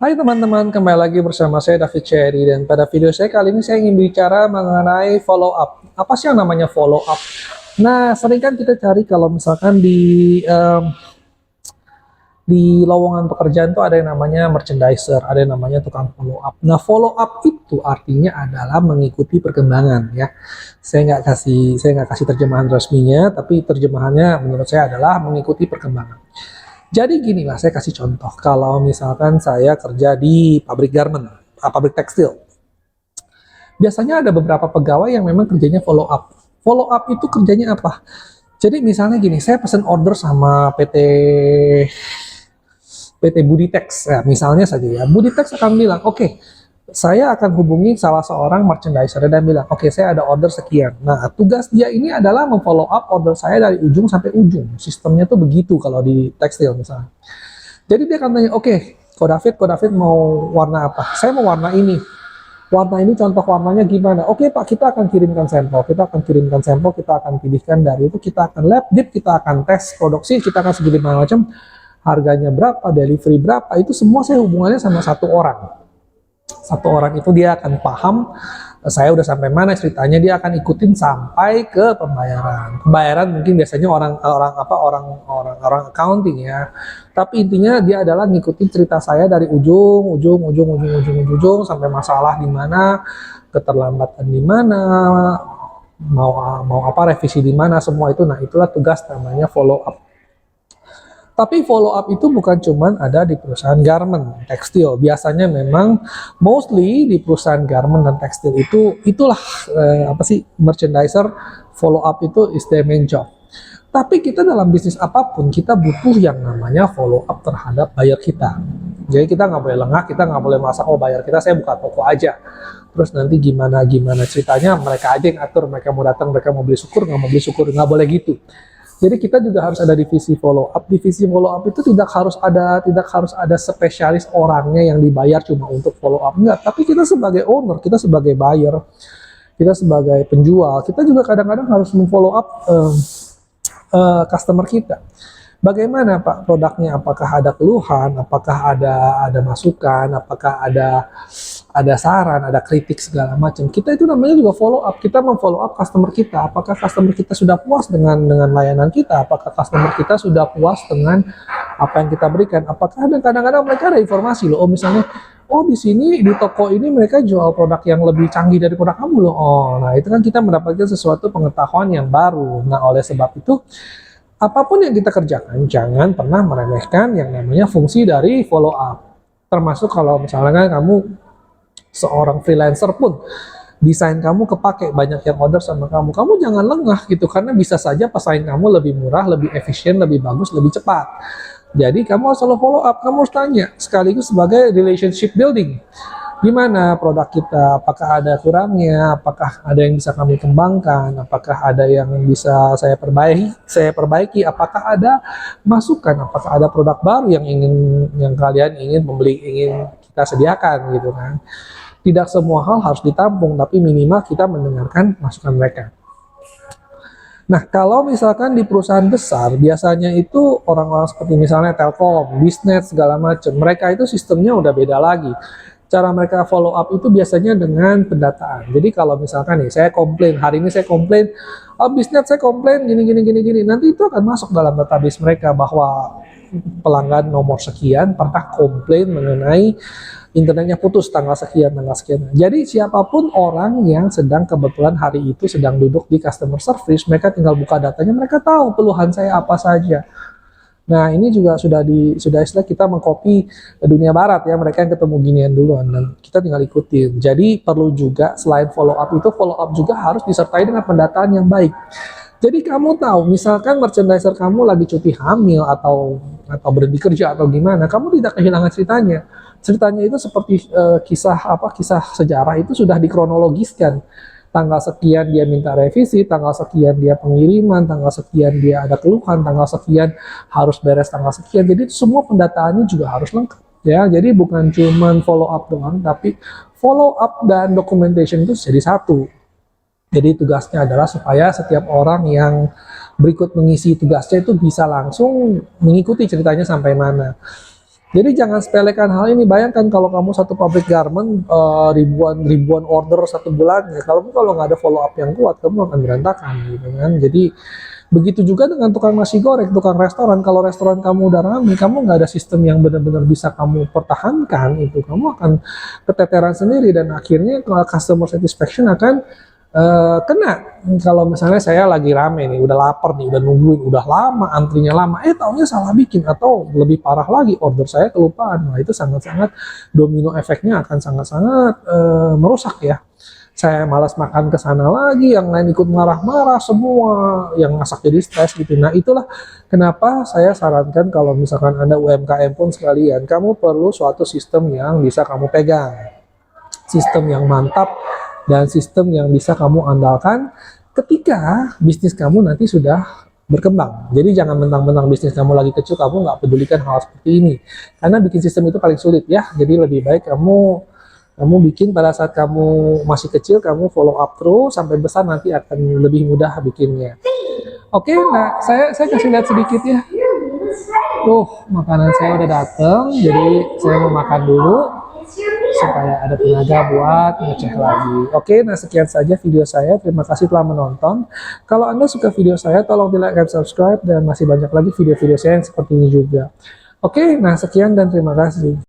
Hai teman-teman, kembali lagi bersama saya David Cherry dan pada video saya kali ini saya ingin bicara mengenai follow up. Apa sih yang namanya follow up? Nah, sering kan kita cari kalau misalkan di lowongan pekerjaan tuh ada yang namanya merchandiser, ada yang namanya tukang follow up. Nah, follow up itu artinya adalah mengikuti perkembangan ya. Saya nggak kasih terjemahan resminya, tapi terjemahannya menurut saya adalah mengikuti perkembangan. Jadi gini lah, saya kasih contoh. Kalau misalkan saya kerja di pabrik garment, pabrik tekstil. Biasanya ada beberapa pegawai yang memang kerjanya follow up. Follow up itu kerjanya apa? Jadi misalnya gini, saya pesan order sama PT Buditex, ya, misalnya saja ya. Buditex akan bilang, oke, saya akan hubungi salah seorang merchandiser dan bilang, oke, saya ada order sekian. Nah, tugas dia ini adalah memfollow up order saya dari ujung sampai ujung. Sistemnya tuh begitu kalau di tekstil misalnya. Jadi dia akan tanya, oke, Ko David mau warna apa? Saya mau warna ini. Warna ini contoh warnanya gimana? Oke Pak, kita akan kirimkan sampel. Kita akan pilihkan dari itu, kita akan lab dip, kita akan tes produksi, kita akan segini macam, harganya berapa, delivery berapa, itu semua saya hubungannya sama satu orang. Satu orang itu dia akan paham saya udah sampai mana ceritanya, dia akan ikutin sampai ke pembayaran. Pembayaran mungkin biasanya orang accounting ya. Tapi intinya dia adalah ngikutin cerita saya dari ujung sampai masalah di mana, keterlambatan di mana, mau apa revisi di mana, semua itu. Nah, itulah tugas namanya follow up. Tapi follow up itu bukan cuma ada di perusahaan garment, tekstil. Biasanya memang mostly di perusahaan garment dan tekstil itulah merchandiser follow up itu is the main job. Tapi kita dalam bisnis apapun kita butuh yang namanya follow up terhadap buyer kita. Jadi kita nggak boleh lengah, kita nggak boleh merasa oh buyer kita saya buka toko aja. Terus nanti gimana ceritanya mereka aja yang atur, mereka mau datang, mereka mau beli syukur, nggak mau beli syukur, nggak boleh gitu. Jadi kita juga harus ada divisi follow up. Divisi follow up itu tidak harus ada spesialis orangnya yang dibayar cuma untuk follow up, enggak. Tapi kita sebagai owner, kita sebagai buyer, kita sebagai penjual, kita juga kadang-kadang harus memfollow up customer kita. Bagaimana Pak produknya? Apakah ada keluhan? Apakah ada masukan? Apakah ada saran, ada kritik segala macam. Kita itu namanya juga follow up. Kita memfollow up customer kita. Apakah customer kita sudah puas dengan layanan kita? Apakah customer kita sudah puas dengan apa yang kita berikan? Apakah kadang-kadang mereka ada informasi loh. Oh misalnya, oh di sini di toko ini mereka jual produk yang lebih canggih dari produk kamu loh. Oh, nah itu kan kita mendapatkan sesuatu pengetahuan yang baru. Nah oleh sebab itu apapun yang kita kerjakan, jangan pernah meremehkan yang namanya fungsi dari follow up. Termasuk kalau misalnya kamu seorang freelancer pun, desain kamu kepake, banyak yang order sama kamu jangan lengah gitu, karena bisa saja pesaing kamu lebih murah, lebih efisien, lebih bagus, lebih cepat. Jadi kamu harus selalu follow up, kamu harus tanya, sekaligus sebagai relationship building. Gimana produk kita, apakah ada kurangnya, apakah ada yang bisa kami kembangkan, apakah ada yang bisa saya perbaiki, apakah ada masukan, apakah ada produk baru yang kalian ingin kita sediakan gitu kan. Tidak semua hal harus ditampung, tapi minimal kita mendengarkan masukan mereka. Nah, kalau misalkan di perusahaan besar, biasanya itu orang-orang seperti misalnya Telkom, Bisnet, segala macam, mereka itu sistemnya udah beda lagi. Cara mereka follow up itu biasanya dengan pendataan. Jadi kalau misalkan nih saya komplain, hari ini saya komplain, oh Bisnet saya komplain gini, nanti itu akan masuk dalam database mereka bahwa pelanggan nomor sekian pernah komplain mengenai internetnya putus tanggal sekian. Jadi siapapun orang yang sedang kebetulan hari itu sedang duduk di customer service, mereka tinggal buka datanya, mereka tahu keluhan saya apa saja. Nah ini juga sudah istilah kita mengcopy dunia barat ya, mereka yang ketemu ginian duluan dan kita tinggal ikutin. Jadi perlu juga selain follow up itu, follow up juga harus disertai dengan pendataan yang baik. Jadi kamu tahu, misalkan merchandiser kamu lagi cuti hamil atau berhenti kerja atau gimana, kamu tidak kehilangan ceritanya. Ceritanya itu seperti kisah sejarah itu sudah dikronologiskan. Tanggal sekian dia minta revisi, tanggal sekian dia pengiriman, tanggal sekian dia ada keluhan, tanggal sekian harus beres tanggal sekian. Jadi semua pendataannya juga harus lengkap ya. Jadi bukan cuma follow up doang, tapi follow up dan documentation itu jadi satu. Jadi tugasnya adalah supaya setiap orang yang berikut mengisi tugasnya itu bisa langsung mengikuti ceritanya sampai mana. Jadi jangan sepelekan hal ini. Bayangkan kalau kamu satu pabrik garment ribuan order satu bulannya. Kalau nggak ada follow up yang kuat, kamu akan berantakan gitu kan. Jadi begitu juga dengan tukang nasi goreng, tukang restoran. Kalau restoran kamu udah ramai, kamu nggak ada sistem yang benar-benar bisa kamu pertahankan, itu kamu akan keteteran sendiri dan akhirnya customer satisfaction akan kena. Kalau misalnya saya lagi rame nih, udah lapar nih, udah nungguin, udah lama, antrinya lama, taunya salah bikin, atau lebih parah lagi, order saya kelupaan. Nah, itu sangat-sangat domino efeknya akan sangat-sangat merusak ya. Saya malas makan ke sana lagi, yang lain ikut marah-marah, semua yang masak jadi stres gitu. Nah, itulah kenapa saya sarankan kalau misalkan Anda UMKM pun sekalian, kamu perlu suatu sistem yang bisa kamu pegang. Sistem yang mantap dan sistem yang bisa kamu andalkan ketika bisnis kamu nanti sudah berkembang. Jadi jangan mentang-mentang bisnis kamu lagi kecil, kamu nggak pedulikan hal seperti ini. Karena bikin sistem itu paling sulit ya. Jadi lebih baik kamu bikin pada saat kamu masih kecil, kamu follow up terus sampai besar, nanti akan lebih mudah bikinnya. Oke, nah saya kasih lihat sedikit ya. Tuh, makanan saya udah dateng, jadi saya mau makan dulu supaya ada tenaga buat ngecek lagi. Oke, nah sekian saja video saya. Terima kasih telah menonton. Kalau Anda suka video saya, tolong di like dan subscribe, dan masih banyak lagi video-video saya yang seperti ini juga. Oke, nah sekian dan terima kasih.